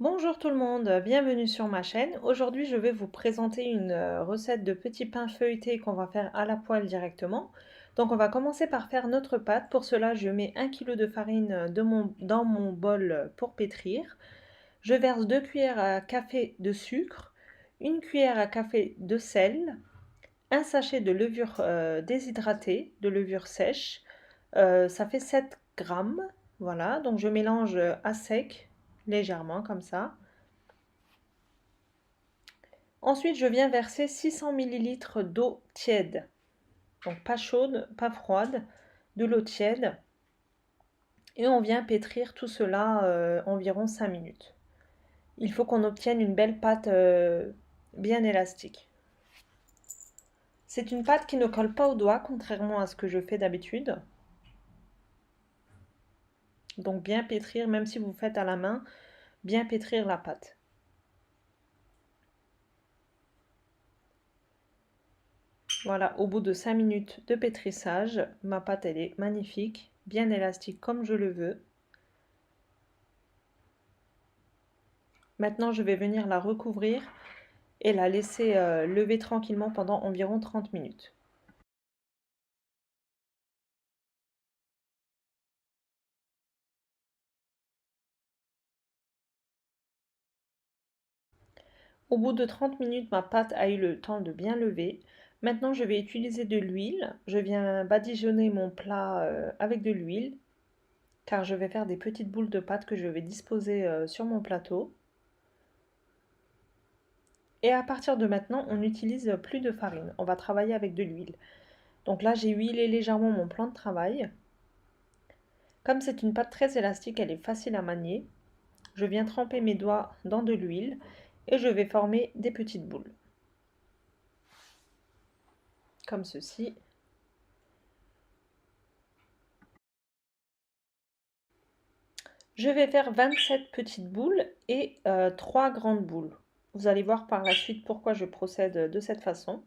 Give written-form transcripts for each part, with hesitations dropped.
Bonjour tout le monde, bienvenue sur ma chaîne. Aujourd'hui, je vais vous présenter une recette de petits pains feuilletés qu'on va faire à la poêle directement. Donc on va commencer par faire notre pâte. Pour cela, je mets 1 kg de farine dans mon bol pour pétrir. Je verse 2 cuillères à café de sucre, 1 cuillère à café de sel, un sachet de levure déshydratée, de levure sèche. Ça fait 7 grammes. Voilà, donc je mélange à sec, légèrement comme ça. Ensuite, je viens verser 600 millilitres d'eau tiède. Donc pas chaude, pas froide, de l'eau tiède. Et on vient pétrir tout cela environ 5 minutes. Il faut qu'on obtienne une belle pâte bien élastique. C'est une pâte qui ne colle pas au doigt, contrairement à ce que je fais d'habitude. Donc bien pétrir, même si vous faites à la main, bien pétrir la pâte. Voilà, au bout de 5 minutes de pétrissage, ma pâte elle est magnifique, bien élastique comme je le veux. Maintenant, je vais venir la recouvrir et la laisser lever tranquillement pendant environ 30 minutes. Au bout de 30 minutes, ma pâte a eu le temps de bien lever. Maintenant, je vais utiliser de l'huile. Je viens badigeonner mon plat avec de l'huile car je vais faire des petites boules de pâte que je vais disposer sur mon plateau. Et à partir de maintenant, on n'utilise plus de farine. On va travailler avec de l'huile. Donc là, j'ai huilé légèrement mon plan de travail. Comme c'est une pâte très élastique, elle est facile à manier. Je viens tremper mes doigts dans de l'huile et je vais former des petites boules. Comme ceci. Je vais faire 27 petites boules et 3 grandes boules. Vous allez voir par la suite pourquoi je procède de cette façon.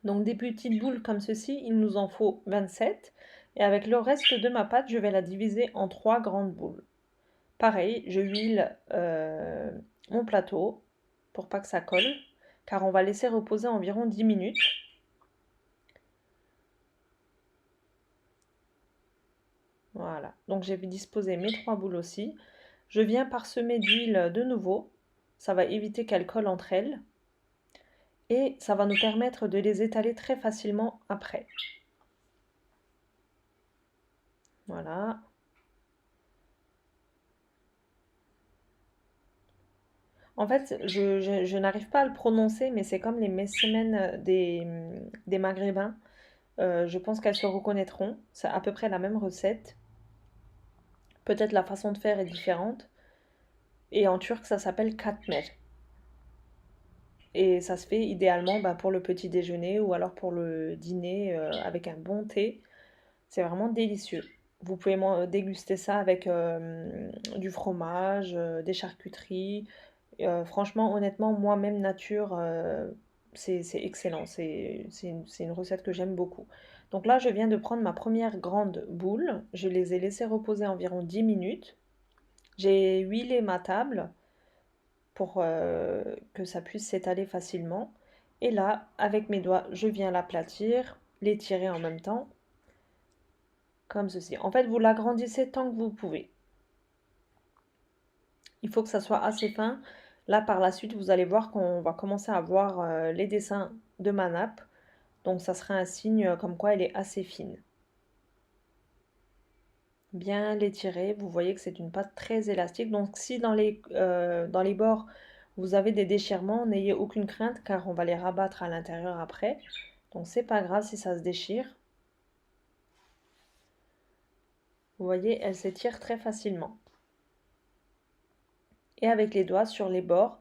Donc des petites boules comme ceci, il nous en faut 27. Et avec le reste de ma pâte, je vais la diviser en 3 grandes boules. Pareil, je huile mon plateau pour pas que ça colle, car on va laisser reposer environ 10 minutes. Voilà, donc j'ai disposé mes 3 boules aussi. Je viens parsemer d'huile de nouveau, ça va éviter qu'elles collent entre elles. Et ça va nous permettre de les étaler très facilement après. Voilà. En fait, je n'arrive pas à le prononcer, mais c'est comme les messamen des Maghrébins. Je pense qu'elles se reconnaîtront. C'est à peu près la même recette. Peut-être la façon de faire est différente. Et en turc, ça s'appelle katmer. Et ça se fait idéalement pour le petit déjeuner ou alors pour le dîner avec un bon thé. C'est vraiment délicieux. Vous pouvez déguster ça avec du fromage, des charcuteries. Franchement, honnêtement, moi-même nature, c'est excellent. C'est une recette que j'aime beaucoup. Donc là, je viens de prendre ma première grande boule. Je les ai laissées reposer environ 10 minutes. J'ai huilé ma table pour que ça puisse s'étaler facilement. Et là, avec mes doigts, je viens l'aplatir, l'étirer en même temps, comme ceci. En fait, vous l'agrandissez tant que vous pouvez. Il faut que ça soit assez fin. Là, par la suite, vous allez voir qu'on va commencer à voir les dessins de ma nappe. Donc, ça sera un signe comme quoi elle est assez fine. Bien l'étirer. Vous voyez que c'est une pâte très élastique. Donc, si dans les bords, vous avez des déchirements, n'ayez aucune crainte car on va les rabattre à l'intérieur après. Donc, c'est pas grave si ça se déchire. Vous voyez, elle s'étire très facilement. Et avec les doigts sur les bords,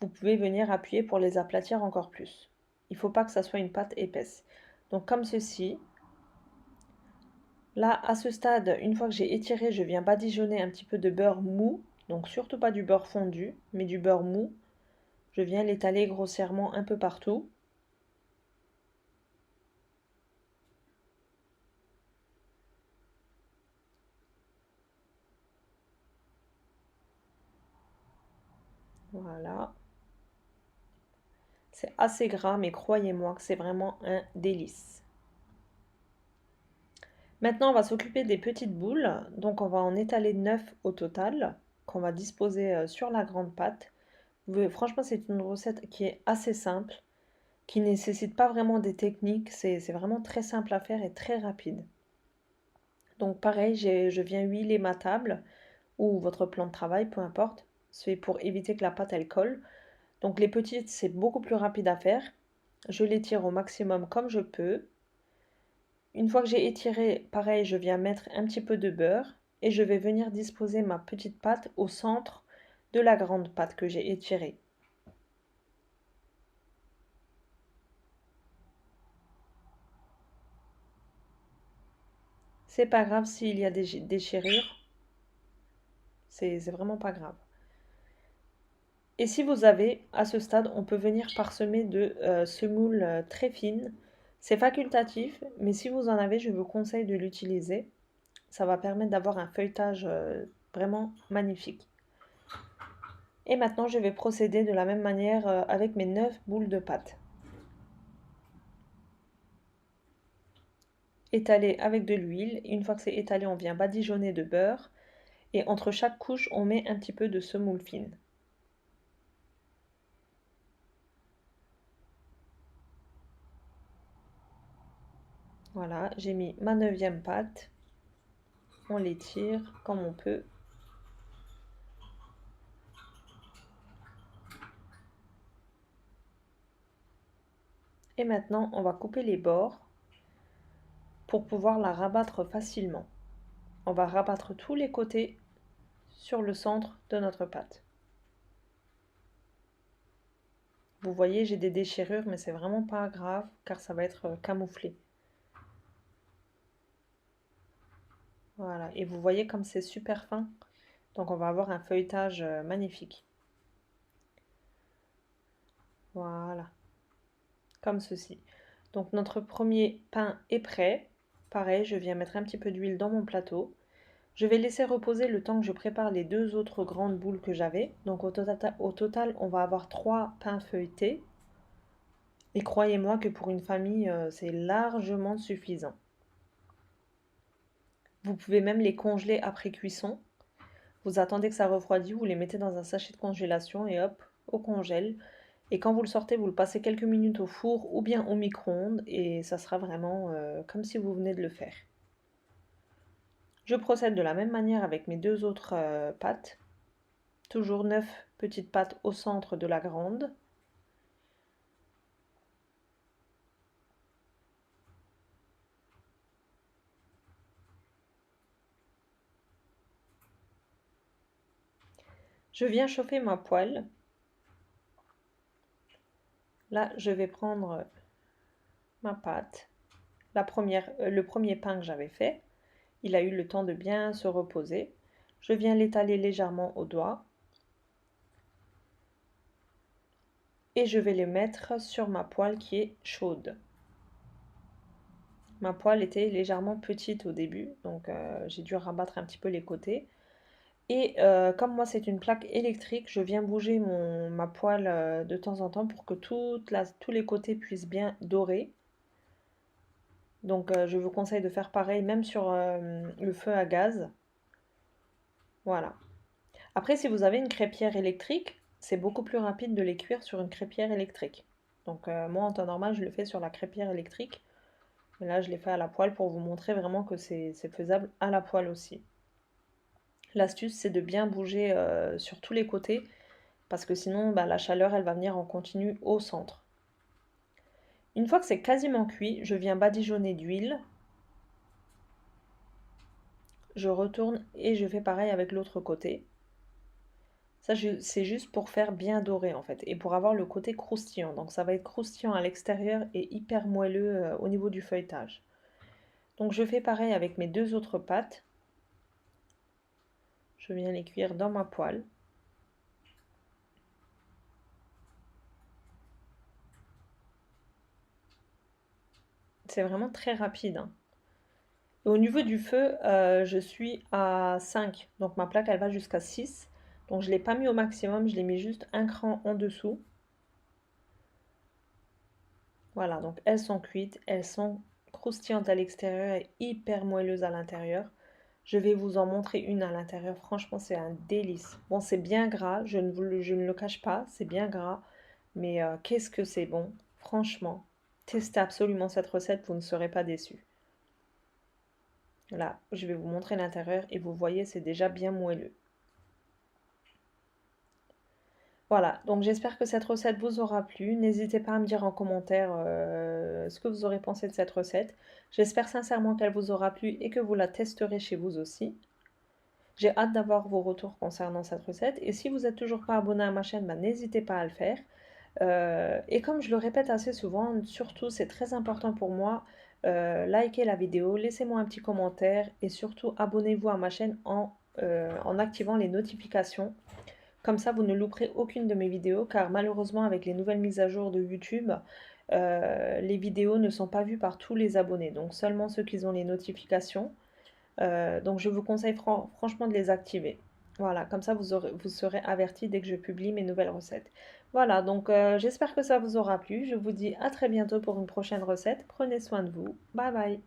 vous pouvez venir appuyer pour les aplatir encore plus. Il ne faut pas que ça soit une pâte épaisse. Donc comme ceci. Là, à ce stade, une fois que j'ai étiré, je viens badigeonner un petit peu de beurre mou. Donc surtout pas du beurre fondu, mais du beurre mou. Je viens l'étaler grossièrement un peu partout. Voilà. C'est assez gras, mais croyez-moi que c'est vraiment un délice. Maintenant, on va s'occuper des petites boules. Donc, on va en étaler 9 au total, qu'on va disposer sur la grande pâte. Franchement, c'est une recette qui est assez simple, qui ne nécessite pas vraiment des techniques. C'est vraiment très simple à faire et très rapide. Donc, pareil, je viens huiler ma table ou votre plan de travail, peu importe. C'est pour éviter que la pâte elle colle. Donc, les petites, c'est beaucoup plus rapide à faire. Je les tire au maximum comme je peux. Une fois que j'ai étiré, pareil, je viens mettre un petit peu de beurre et je vais venir disposer ma petite pâte au centre de la grande pâte que j'ai étirée. C'est pas grave s'il y a des déchirures, c'est vraiment pas grave. Et si vous avez, à ce stade, on peut venir parsemer de semoule très fine. C'est facultatif, mais si vous en avez, je vous conseille de l'utiliser. Ça va permettre d'avoir un feuilletage vraiment magnifique. Et maintenant, je vais procéder de la même manière avec mes 9 boules de pâte. Étaler avec de l'huile. Une fois que c'est étalé, on vient badigeonner de beurre. Et entre chaque couche, on met un petit peu de semoule fine. Voilà, j'ai mis ma 9e pâte. On l'étire comme on peut. Et maintenant, on va couper les bords pour pouvoir la rabattre facilement. On va rabattre tous les côtés sur le centre de notre pâte. Vous voyez, j'ai des déchirures, mais c'est vraiment pas grave car ça va être camouflé. Voilà, et vous voyez comme c'est super fin. Donc on va avoir un feuilletage magnifique. Voilà, comme ceci. Donc notre premier pain est prêt. Pareil, je viens mettre un petit peu d'huile dans mon plateau. Je vais laisser reposer le temps que je prépare les deux autres grandes boules que j'avais. Donc au total, on va avoir 3 pains feuilletés. Et croyez-moi que pour une famille, c'est largement suffisant. Vous pouvez même les congeler après cuisson. Vous attendez que ça refroidisse, vous les mettez dans un sachet de congélation et hop, au congèle. Et quand vous le sortez, vous le passez quelques minutes au four ou bien au micro-ondes et ça sera vraiment comme si vous venez de le faire. Je procède de la même manière avec mes deux autres pâtes. Toujours 9 petites pâtes au centre de la grande. Je viens chauffer ma poêle. Là, je vais prendre ma pâte. Le premier pain que j'avais fait, il a eu le temps de bien se reposer. Je viens l'étaler légèrement au doigt et je vais le mettre sur ma poêle qui est chaude. Ma poêle était légèrement petite au début, donc j'ai dû rabattre un petit peu les côtés. Et comme moi c'est une plaque électrique, je viens bouger ma poêle de temps en temps pour que tous les côtés puissent bien dorer. Donc je vous conseille de faire pareil même sur le feu à gaz. Voilà. Après, si vous avez une crêpière électrique, c'est beaucoup plus rapide de les cuire sur une crêpière électrique. Donc moi en temps normal, je le fais sur la crêpière électrique. Mais là, je l'ai fait à la poêle pour vous montrer vraiment que c'est faisable à la poêle aussi. L'astuce, c'est de bien bouger sur tous les côtés parce que sinon, bah, la chaleur, elle va venir en continu au centre. Une fois que c'est quasiment cuit, je viens badigeonner d'huile. Je retourne et je fais pareil avec l'autre côté. Ça, c'est juste pour faire bien doré en fait et pour avoir le côté croustillant. Donc ça va être croustillant à l'extérieur et hyper moelleux au niveau du feuilletage. Donc je fais pareil avec mes deux autres pâtes. Je viens les cuire dans ma poêle. C'est vraiment très rapide, hein. Et au niveau du feu, je suis à 5. Donc ma plaque, elle va jusqu'à 6. Donc je ne l'ai pas mis au maximum, je l'ai mis juste un cran en dessous. Voilà, donc elles sont cuites, elles sont croustillantes à l'extérieur et hyper moelleuses à l'intérieur. Je vais vous en montrer une à l'intérieur. Franchement, c'est un délice. Bon, c'est bien gras, je ne le cache pas, c'est bien gras. Mais qu'est-ce que c'est bon. Franchement, testez absolument cette recette, vous ne serez pas déçus. Là, je vais vous montrer l'intérieur et vous voyez, c'est déjà bien moelleux. Voilà, donc j'espère que cette recette vous aura plu. N'hésitez pas à me dire en commentaire ce que vous aurez pensé de cette recette. J'espère sincèrement qu'elle vous aura plu et que vous la testerez chez vous aussi. J'ai hâte d'avoir vos retours concernant cette recette. Et si vous n'êtes toujours pas abonné à ma chaîne, bah, n'hésitez pas à le faire. Et comme je le répète assez souvent, surtout c'est très important pour moi, likez la vidéo, laissez-moi un petit commentaire et surtout abonnez-vous à ma chaîne en activant les notifications. Comme ça, vous ne louperez aucune de mes vidéos, car malheureusement, avec les nouvelles mises à jour de YouTube, les vidéos ne sont pas vues par tous les abonnés, donc seulement ceux qui ont les notifications. Donc je vous conseille franchement de les activer. Voilà, comme ça vous serez avertis dès que je publie mes nouvelles recettes. Voilà, donc j'espère que ça vous aura plu. Je vous dis à très bientôt pour une prochaine recette. Prenez soin de vous. Bye bye.